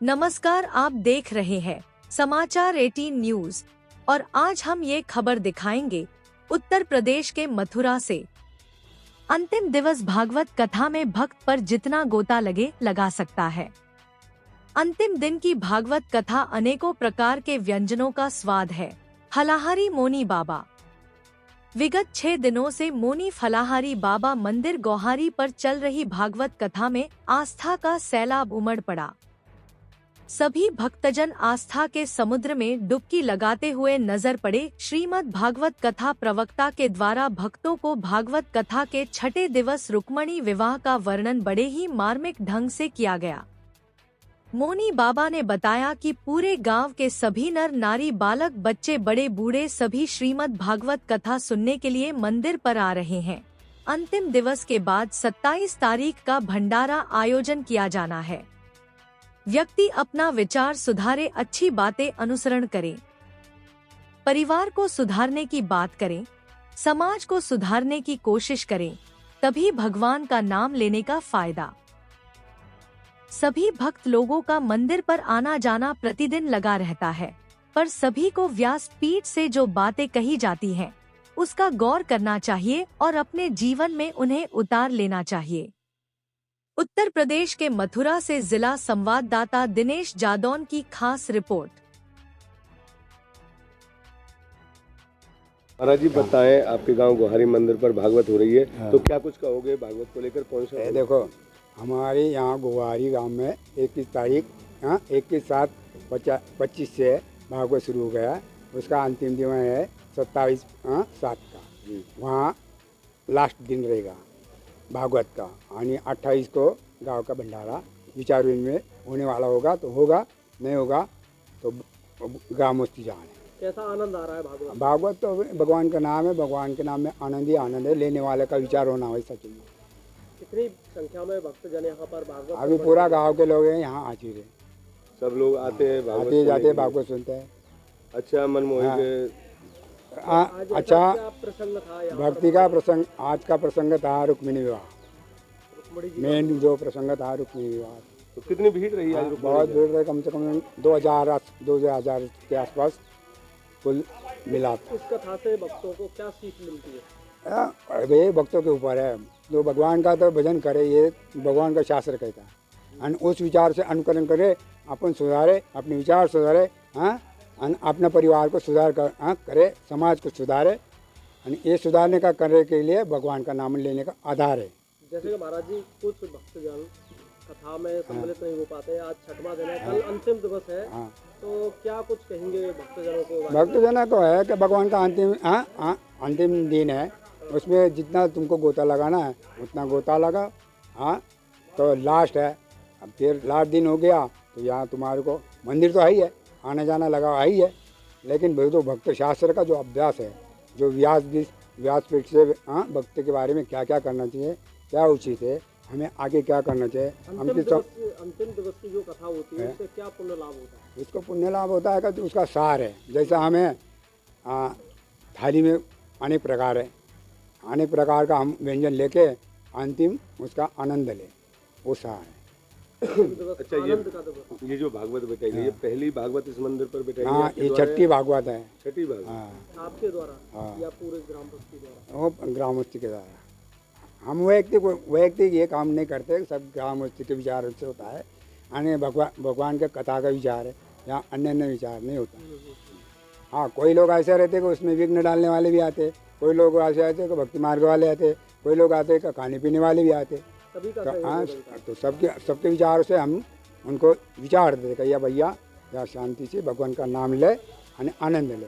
नमस्कार, आप देख रहे हैं समाचार 18 न्यूज और आज हम ये खबर दिखाएंगे उत्तर प्रदेश के मथुरा से। अंतिम दिवस भागवत कथा में भक्त पर जितना गोता लगे लगा सकता है। अंतिम दिन की भागवत कथा अनेकों प्रकार के व्यंजनों का स्वाद है। फलाहारी मोनी बाबा। विगत 6 दिनों से मोनी फलाहारी बाबा मंदिर गोहारी पर चल रही भागवत कथा में आस्था का सैलाब उमड़ पड़ा। सभी भक्तजन आस्था के समुद्र में डुबकी लगाते हुए नजर पड़े। श्रीमद् भागवत कथा प्रवक्ता के द्वारा भक्तों को भागवत कथा के छठे दिवस रुक्मणी विवाह का वर्णन बड़े ही मार्मिक ढंग से किया गया। मोनी बाबा ने बताया कि पूरे गांव के सभी नर नारी, बालक, बच्चे, बड़े बूढ़े सभी श्रीमद् भागवत कथा सुनने के लिए मंदिर पर आ रहे हैं। अंतिम दिवस के बाद 27 तारीख का भंडारा आयोजन किया जाना है। व्यक्ति अपना विचार सुधारे, अच्छी बातें अनुसरण करें, परिवार को सुधारने की बात करें, समाज को सुधारने की कोशिश करें, तभी भगवान का नाम लेने का फायदा। सभी भक्त लोगों का मंदिर पर आना जाना प्रतिदिन लगा रहता है, पर सभी को व्यास पीठ से जो बातें कही जाती हैं, उसका गौर करना चाहिए और अपने जीवन में उन्हें उतार लेना चाहिए। उत्तर प्रदेश के मथुरा से जिला संवाददाता दिनेश जादौन की खास रिपोर्ट। महाराज जी बताएं, आपके गांव गोहारी मंदिर पर भागवत हो रही है, तो क्या कुछ कहोगे भागवत को लेकर? कौन सा? देखो, हमारे यहाँ गोहारी गांव में 21 तारीख 21/7/25 से भागवत शुरू हो गया। उसका अंतिम दिन है 27/7 का। वहाँ लास्ट दिन रहेगा भागवत का। यानी 28 को गांव का भंडारा विचार में होने वाला होगा तो होगा, नहीं होगा तो ग्रामोत्सव जहाँ है। कैसा आनंद आ रहा है भागवत? भागवत तो भगवान का नाम है, भगवान के नाम में आनंद ही आनंद है। लेने वाले का विचार होना वैसा चाहिए। कितनी संख्या में भक्तजन यहाँ पर भागवत? अभी पूरा गांव के लोग हैं यहाँ हाजिर है। सब लोग आते हैं, आते जाते भागवत सुनते हैं। अच्छा, मनमोहक। अच्छा, प्रसंग था भक्ति का प्रसंग। आज का प्रसंग था रुक्मिणी विवाह। मेन जो प्रसंग था रुक्मिणी विवाह। तो कितनी भीड़ रही है? बहुत भीड़ रही, कम से कम 2000 के आसपास कुल मिला। इस कथा से भक्तों को क्या सीख मिलती है? ये भक्तों के ऊपर है। जो भगवान का तो भजन करे, ये भगवान का शास्त्र कहता है। उस विचार से अनुकरण करे, अपन सुधारे, अपने विचार सुधारे, अपने परिवार को सुधार करे, समाज को सुधारे। ये सुधारने का करने के लिए भगवान का नाम लेने का आधार है। जैसे कि महाराज जी, कुछ भक्तजन कथा में सम्मिलित नहीं हो पाते। आज 6वां दिन है, कल अंतिम दिवस है, तो क्या कुछ कहेंगे भक्तजनों को? भक्तजनों को है कि भगवान का अंतिम दिन है, उसमें जितना तुमको गोता लगाना है उतना गोता लगा। तो लास्ट है, अब फिर लास्ट दिन हो गया तो यहाँ तुम्हारे को मंदिर तो है ही है, आना जाना लगा ही है। लेकिन भाई तो भक्त शास्त्र का जो अभ्यास है, जो व्यासपीठ से भक्त के बारे में क्या क्या करना चाहिए, क्या उचित है, हमें आगे क्या करना चाहिए। अंतिम दिवस की जो कथा होती है उससे क्या पुण्य लाभ होता है? उसको पुण्य लाभ होता है कि उसका सार है। जैसा हमें थाली में अनेक प्रकार है, अनेक प्रकार का हम व्यंजन लेके अंतिम उसका आनंद ले, वो सार है। अच्छा, ये जो भागवत बैठाई गई, ये पहली भागवत इस मंदिर पर बैठाई गई? हाँ, ये छठी भागवत है। छठी भागवत आपके द्वारा या पूरे ग्रामपंचायत द्वारा? वो ग्रामोत्सव के द्वारा। हम वैयक्तिक ये काम नहीं करते, सब ग्रामोत्सव के विचार से होता है। अन्य भगवान के कथा का विचार है, यहाँ अन्य विचार नहीं होता। हाँ, कोई लोग ऐसे रहते कि उसमें विघ्न डालने वाले भी आते, कोई लोग ऐसे आते कि भक्ति मार्ग वाले आते, कोई लोग आते कि खाने पीने वाले भी आते। तो सबके विचार से हम उनको विचार देते कि या भैया या शांति से भगवान का नाम ले, आनंद ले।